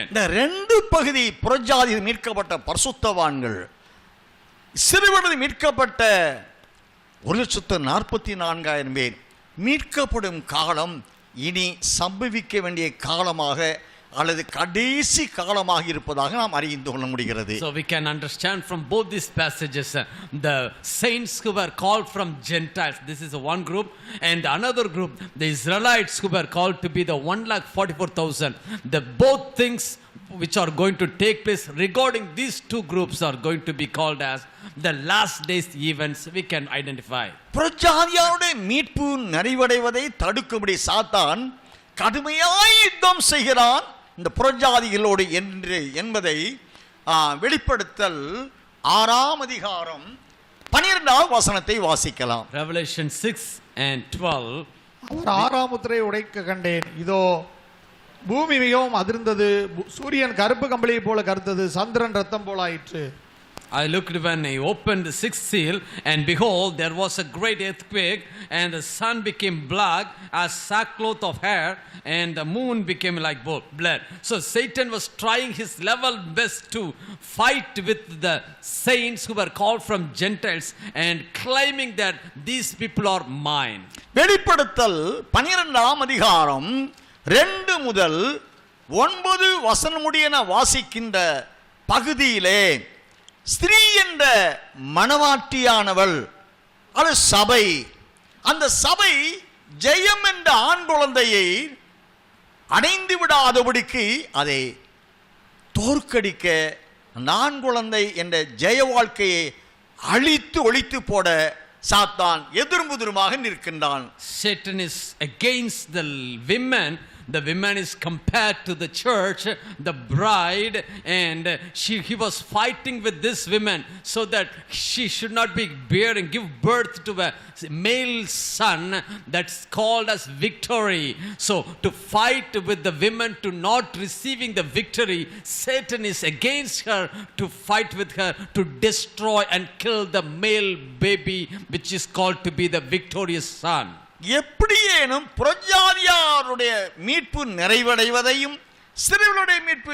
இந்த ரெண்டு பகுதி புறஜாதி மீட்கப்பட்ட பரிசுத்தவான்கள், சிறுவனது மீட்கப்பட்ட 1,44,000 பேர் மீட்கப்படும் காலம் இனி சம்பவிக்க வேண்டிய காலமாக அல்லது கடைசி காலமாக இருப்பதாக நாம் அறிந்து கொள்ள முடிகிறது. So we can understand from both these passages the saints who were called from Gentiles, this is one group, and another group, the Israelites who were called to be the 1,44,000. The both things which are going to take place regarding these two groups are going to be called as the last days events we can identify. புறஜாதியாருடைய மீட்பு நிறைவடைவதை தடுக்கும்படி சாத்தான் கடுமையாய் யுத்தம் செய்கிறான் இந்த புறஜாதிகளோடு என்பதை வெளிப்படுத்தல் 6ஆம் அதிகாரம் 12ஆம் வசனத்தை வாசிக்கலாம். Revelation 6 and 12. அவர் 6ஆம் முத்திரையை உடைக்க கண்டேன், இதோ பூமி மிகவும் அதிர்ந்தது, சூரியன் கருப்பு கம்பளியை போல கருத்தது, சந்திரன் ரத்தம் போல ஆயிற்று. I looked when he opened the sixth seal, and behold, there was a great earthquake, and the sun became black as sackcloth of hair, and the moon became like blood. So Satan was trying his level best to fight with the saints who were called from Gentiles and claiming that these people are mine. வெளிப்படுத்தல் 12ஆம் அதிகாரம் 2 முதல் 9 வசனம் முடிய வாசிக்கின்ற பகுதியிலே ஸ்திரீ என்ற மணவாட்டியானவள் அது சபை, அந்த சபை ஜெயம் என்ற ஆண் குழந்தையை அடைந்து விடாதபடிக்கு அதை தோற்கடிக்க அந்த ஆண் குழந்தை என்ற ஜெய வாழ்க்கையை அழித்து ஒழித்து போட சாத்தான் எதிர்முதிருமாக நிற்கின்றான். Satan is against the women. The woman is compared to the church, the bride, and he was fighting with this woman so that she should not be bearing, give birth to a male son that's called as victory. So to fight with the women to not receiving the victory, Satan is against her to fight with her to destroy and kill the male baby which is called to be the victorious son. எப்படியேனும் புறஜாதியாருடைய மீட்பு நிறைவடைவதையும் சிறுவனுடைய மீட்பு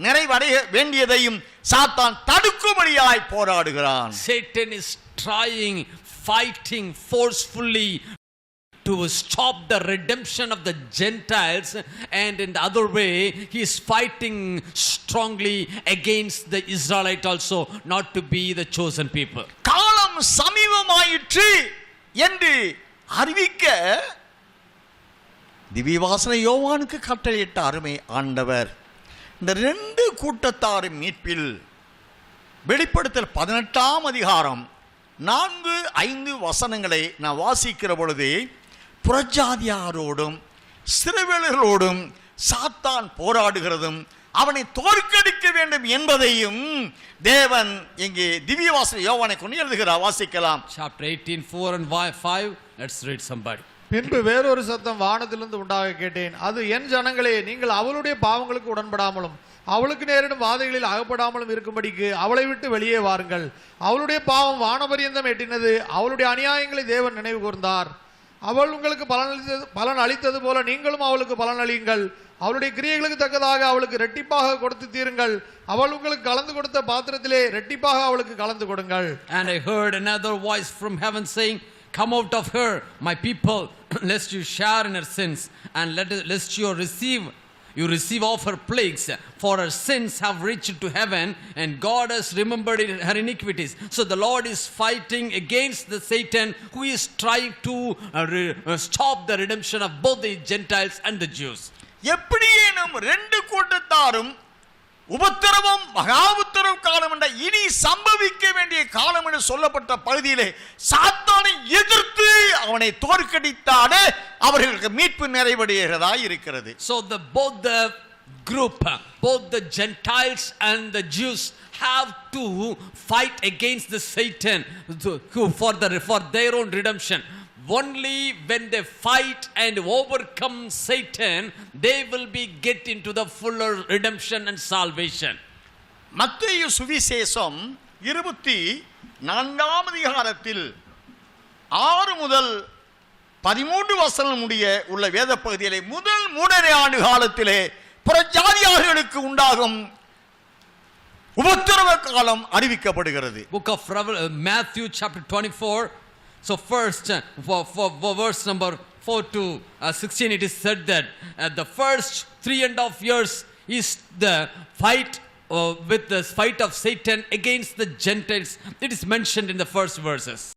நிறைவடைய வேண்டியதையும் சாத்தான் தடுக்கும்படியாய் போராடுகிறான். Satan is trying, fighting forcefully to stop the redemption of the Gentiles, and in the other way he is fighting strongly against the Israelite also not to be the chosen people. காலம் சமீபமாயிற்று என்று அறிவிக்க திவ்யவாசனை யோவானுக்கு கட்டளையிட்ட அருமை ஆண்டவர் இந்த ரெண்டு கூட்டத்தாரின் மீட்பில் வெளிப்படுத்தல் 18ஆம் அதிகாரம் 4-5 வசனங்களை நான் வாசிக்கிற பொழுது புறஜாதியாரோடும் சிறுவேலர்களோடும் சாத்தான் போராடுகிறதும் அவனை தோற்கடிக்க வேண்டும் என்பதையும் தேவன் இங்கே திவ்யவாசனை யோவானை கொண்டு எழுதுகிறார். வாசிக்கலாம். Chapter 18 4 and 5. Let's read somebody. பின்பு வேறொரு சத்தம் வானத்திலிருந்து உண்டாக கேட்டேன், அது என் ஜனங்களே, நீங்கள் அவளுடைய பாவங்களுக்கு உடன்படாமலும் அவளுக்கு நேரிடும் வாதைகளில் அகப்படாமலும் இருக்கும்படிக்கு அவளை விட்டு வெளியே வாருங்கள். அவளுடைய பாவம் வானபரியந்தம் எட்டினது, அவளுடைய அநியாயங்களை தேவன் நினைவு கூர்ந்தார். அவள் உங்களுக்கு பலன் அளித்தது போல நீங்களும் அவளுக்கு பலன் அளியுங்கள். அவளுடைய கிரியைகளுக்கு தக்கதாக அவளுக்கு ரெட்டிப்பாக கொடுத்து தீருங்கள். அவள் உங்களுக்கு கலந்து கொடுத்த பாத்திரத்திலே ரெட்டிப்பாக அவளுக்கு கலந்து கொடுங்கள். And I heard another voice from heaven saying, come out of her, my people, lest you share in her sins, and lest you receive of her plagues, for her sins have reached to heaven, and God has remembered her iniquities. So the Lord is fighting against the Satan who is trying to stop the redemption of both the Gentiles and the Jews. எப்படியேனும் ரெண்டு கூட்டத்தாரும் உபத்திரவம் மகா உபத்திரவ காலம் என்ற இனி சம்பவிக்க வேண்டிய காலம் என்று சொல்லப்பட்ட பகுதியிலே சாத்தானை எதிர்த்து அவனை தோற்கடித்தாலே அவர்களுக்கு மீட்பு நிறைவடைகிறதா இருக்கிறது. So both the group, both the Gentiles and the Jews have to fight against the Satan for their own redemption. Only when they fight and overcome Satan, they will be get into the fuller redemption and salvation. மத்தேயு சுவிசேஷம் 24ஆம் அதிகாரத்தில் 6 முதல் 13 வசனம் முடிய உள்ள வேத பகுதியிலே முதல் 3.5 ஆண்டு காலத்திலே புறஜாதியாக ஜனங்களுக்கு உண்டாகும் உபத்திரவ காலம் அறிவிக்கப்படுகிறது. Book of Matthew chapter 24. So first, for verse number 4 to 16, it is said that the first 3.5 years is the fight with the fight of Satan against the Gentiles. It is mentioned in the first verses.